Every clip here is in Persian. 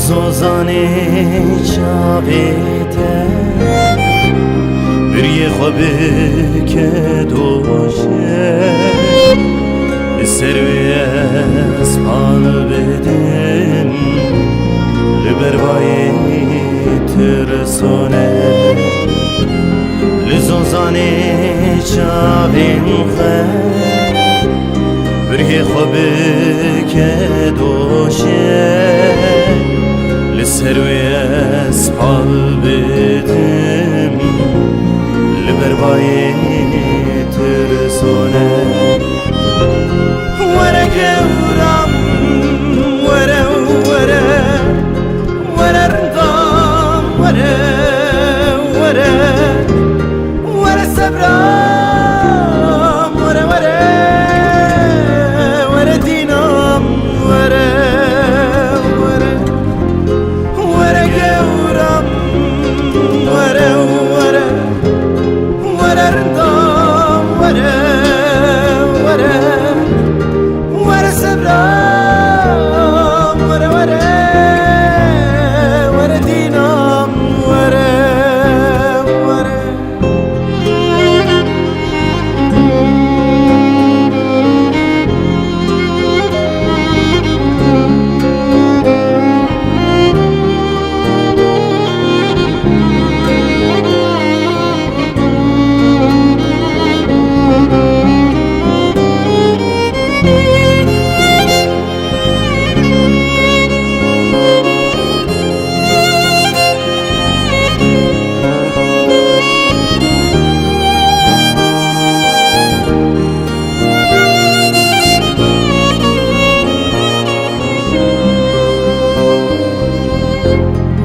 زوزانه چاویده بری خوابه که دوشه سروی اسپال بدم لبروای ترسونه لزوزانه چاوین خیر بری خوابه که دوشه لسروی اسپال بدم لبروای ترسونه وره گورم وره رندام وره صبرام وره دینام وره گورم وره رندام وره صبرام وره دینام وره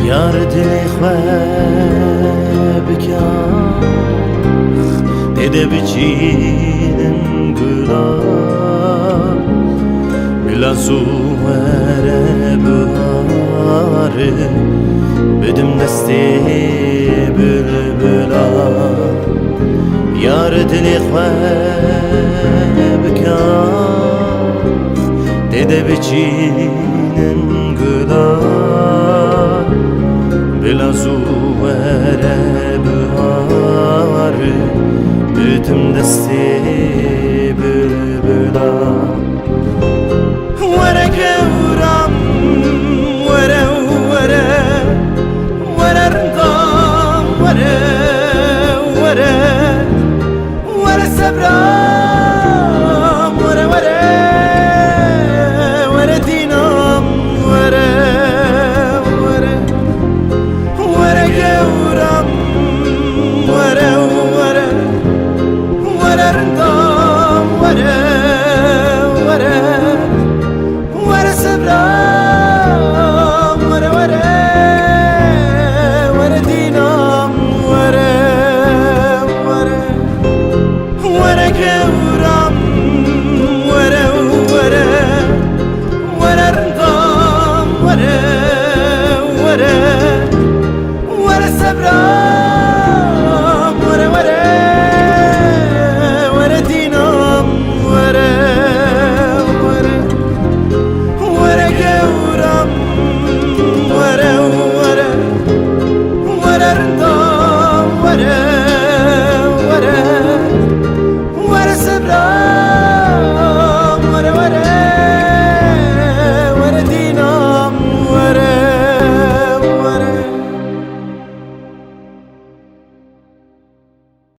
یار دلی خواه بکن دیده بچینم گلا بلا زوره بهاره بدم دستی بلبلا یار دلی خواه بکن دیده بچینم گلا بلا زوره بهاره بدم دستی